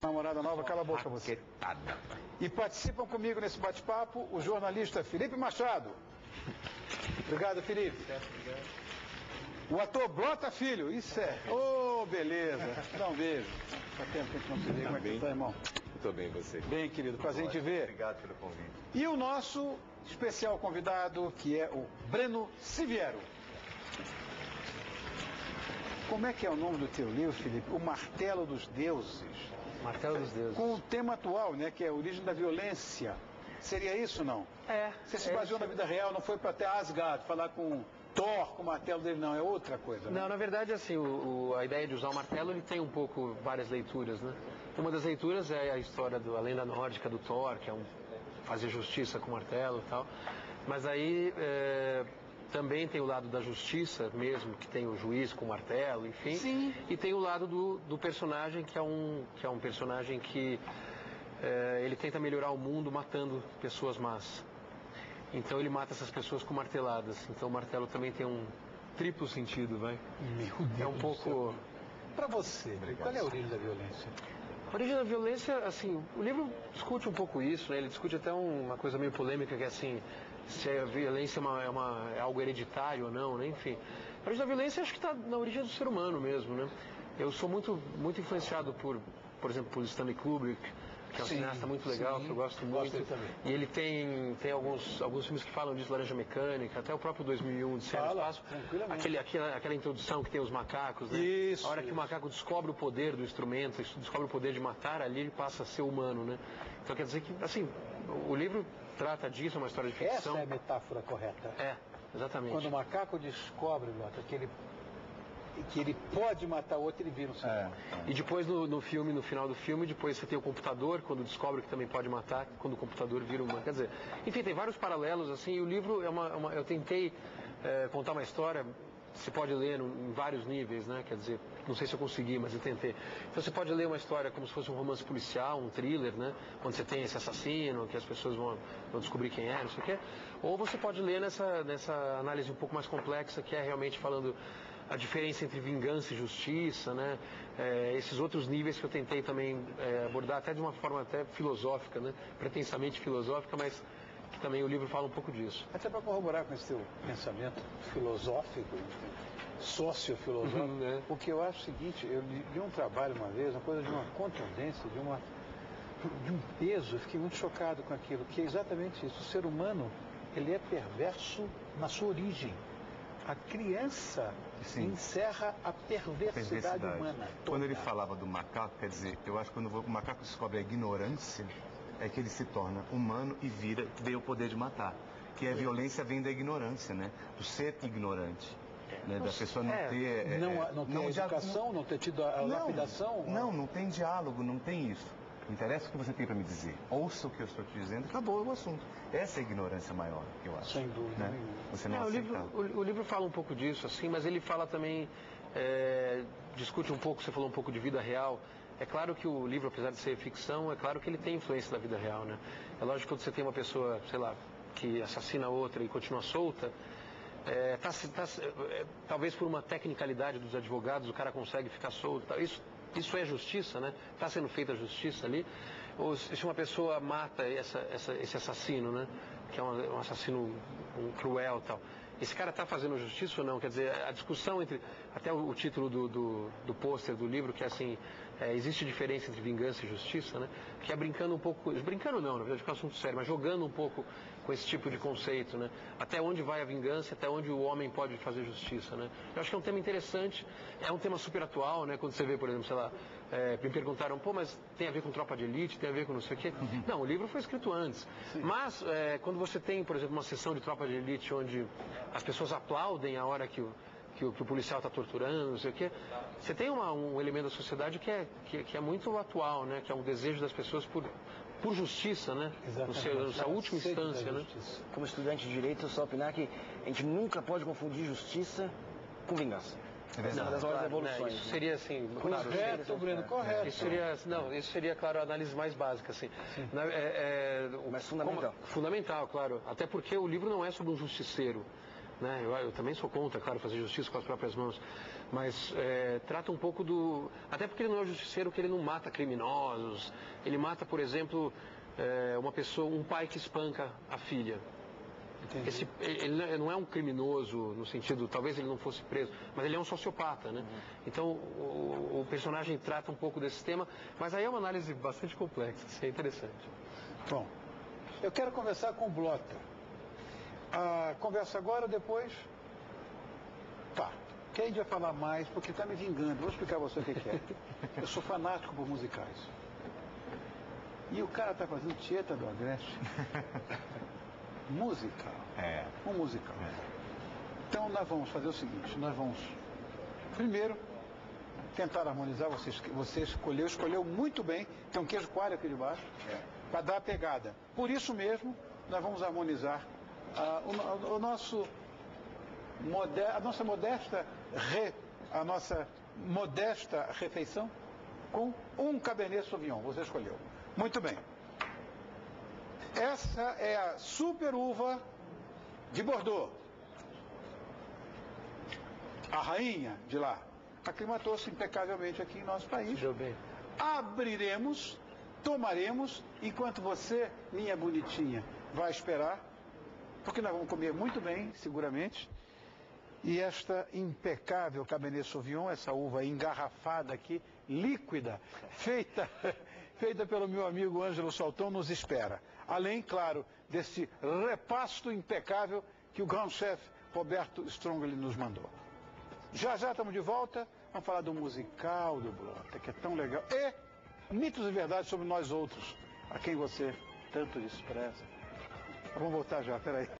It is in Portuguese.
Namorada nova, cala a boca você. E participam comigo nesse bate-papo o jornalista Felipe Machado. Obrigado, Felipe. O ator Blota Filho, isso é. Ô, beleza. Dá um beijo. Faz tempo que a gente não se vê. Como é que você tá, irmão? Muito bem, você. Bem, querido. Prazer em te ver. Obrigado pelo convite. E o nosso especial convidado, que é o Breno Siviero. Como é que é o nome do teu livro, Felipe? O Martelo dos Deuses. Martelo dos Deuses. Com o tema atual, né, que é a origem da violência. Seria isso, não? É. Você se baseou na vida real, não foi para até Asgard falar com Thor, com o martelo dele, não. É outra coisa, né? Não, na verdade, assim, a ideia de usar o martelo, ele tem um pouco várias leituras, né? Uma das leituras é a história da lenda nórdica do Thor, que é fazer justiça com o martelo e tal. Mas aí também tem o lado da justiça mesmo, que tem o juiz com o martelo, enfim. Sim. E tem o lado do personagem, que é um personagem que ele tenta melhorar o mundo matando pessoas más. Então ele mata essas pessoas com marteladas. Então o martelo também tem um triplo sentido, vai. Meu Deus. É um pouco... Para você, qual é a origem da violência? A origem da violência, assim, o livro discute um pouco isso, né? Ele discute até uma coisa meio polêmica, que é assim, se a violência é algo hereditário ou não, né? Enfim. A origem da violência acho que está na origem do ser humano mesmo, né? Eu sou muito influenciado por exemplo, por Stanley Kubrick, que é um cineasta muito legal, que eu gosto muito. E ele tem alguns filmes que falam disso, Laranja Mecânica, até o próprio 2001, de Céu e Espaço. Aquela introdução que tem os macacos, né? Isso, a hora que o macaco descobre o poder do instrumento, descobre o poder de matar, ali ele passa a ser humano, né? Então quer dizer que, assim, o livro trata disso, é uma história de ficção. Essa é a metáfora correta. É, exatamente. Quando o macaco descobre, Lota, que ele pode matar o outro, ele vira um ser. E depois no final do filme, depois você tem o computador, quando descobre que também pode matar, quando o computador vira humano. Quer dizer, enfim, tem vários paralelos, assim, e o livro eu tentei contar uma história, você pode ler em vários níveis, né? Quer dizer, não sei se eu consegui, mas eu tentei. Então você pode ler uma história como se fosse um romance policial, um thriller, né? Onde você tem esse assassino, que as pessoas vão descobrir quem é, não sei o quê. Ou você pode ler nessa análise um pouco mais complexa, que é realmente falando a diferença entre vingança e justiça, né? Esses outros níveis que eu tentei também abordar até de uma forma até filosófica, né? Pretensamente filosófica, mas que também o livro fala um pouco disso. Até para corroborar com esse teu pensamento filosófico, sociofilosófico, o que eu acho o seguinte, eu li um trabalho uma vez, uma coisa de uma contundência, de um peso, eu fiquei muito chocado com aquilo, que é exatamente isso. O ser humano, ele é perverso na sua origem. A criança encerra a perversidade humana. Quando ele falava do macaco, quer dizer, eu acho que quando o macaco descobre a ignorância, é que ele se torna humano e vê o poder de matar. Que a violência vem da ignorância, né? Do ser ignorante. Né? Da pessoa não ter... Não ter educação, não ter tido a lapidação? Não tem diálogo, não tem isso. Interessa o que você tem para me dizer. Ouça o que eu estou te dizendo, acabou o assunto. Essa é a ignorância maior, que eu acho. Sem dúvida. Né? Você não aceitar. O livro fala um pouco disso, assim, mas ele fala também, discute um pouco, você falou um pouco de vida real. É claro que o livro, apesar de ser ficção, é claro que ele tem influência da vida real, né? É lógico que quando você tem uma pessoa, sei lá, que assassina outra e continua solta, talvez por uma tecnicalidade dos advogados, o cara consegue ficar solto. Isso é justiça, né? Está sendo feita a justiça ali. Ou se uma pessoa mata esse assassino, né? Que é um assassino cruel e tal. Esse cara está fazendo justiça ou não? Quer dizer, a discussão entre... Até o título do pôster do livro, que é assim... existe diferença entre vingança e justiça, né? Que é brincando um pouco... Brincando não, na verdade, é um assunto sério, mas jogando um pouco com esse tipo de conceito, né? Até onde vai a vingança, até onde o homem pode fazer justiça, né? Eu acho que é um tema interessante, é um tema super atual, né? Quando você vê, por exemplo, sei lá... me perguntaram, mas tem a ver com Tropa de Elite, tem a ver com não sei o quê? Não, o livro foi escrito antes. Sim. Mas, quando você tem, por exemplo, uma sessão de Tropa de Elite onde as pessoas aplaudem a hora que o policial está torturando, não sei o quê, você tem um elemento da sociedade que é muito atual, né? Que é um desejo das pessoas por justiça, né? Na sua última instância, né? Como estudante de direito, eu só opinar que a gente nunca pode confundir justiça com vingança. Essa é uma das maiores evoluções. Isso seria assim... Correto, Breno, correto. Isso seria, claro, a análise mais básica, assim. Mas fundamental. Fundamental, claro. Até porque o livro não é sobre um justiceiro. né? Eu também sou contra, claro, fazer justiça com as próprias mãos, mas trata um pouco do... Até porque ele não é um justiceiro, que ele não mata criminosos, ele mata, por exemplo, uma pessoa, um pai que espanca a filha. Ele não é um criminoso no sentido, talvez ele não fosse preso, mas ele é um sociopata, né? Então o personagem trata um pouco desse tema, mas aí é uma análise bastante complexa, isso é interessante. Bom, eu quero conversar com o Blotter. Conversa agora ou depois? Tá. Quem a gente vai falar mais? Porque está me vingando. Vou explicar a você o que é. Eu sou fanático por musicais. E o cara está fazendo Tieta do Agreste. Musical. Um musical. Então nós vamos fazer o seguinte, nós vamos primeiro tentar harmonizar, você escolheu muito bem, tem um queijo coalho aqui de baixo, para dar a pegada. Por isso mesmo, nós vamos harmonizar a nossa modesta refeição com um Cabernet Sauvignon, você escolheu. Muito bem. Essa é a super uva de Bordeaux. A rainha de lá. Aclimatou-se impecavelmente aqui em nosso país. Abriremos, tomaremos, enquanto você, minha bonitinha, vai esperar, porque nós vamos comer muito bem, seguramente. E esta impecável Cabernet Sauvignon, essa uva engarrafada aqui, líquida, feita pelo meu amigo Ângelo Saltão, nos espera. Além, claro, desse repasto impecável que o grande chefe Roberto Strongoli nos mandou. Já estamos de volta, vamos falar do musical do Blotter, que é tão legal. E mitos e verdades sobre nós outros, a quem você tanto despreza. Vamos voltar já, peraí.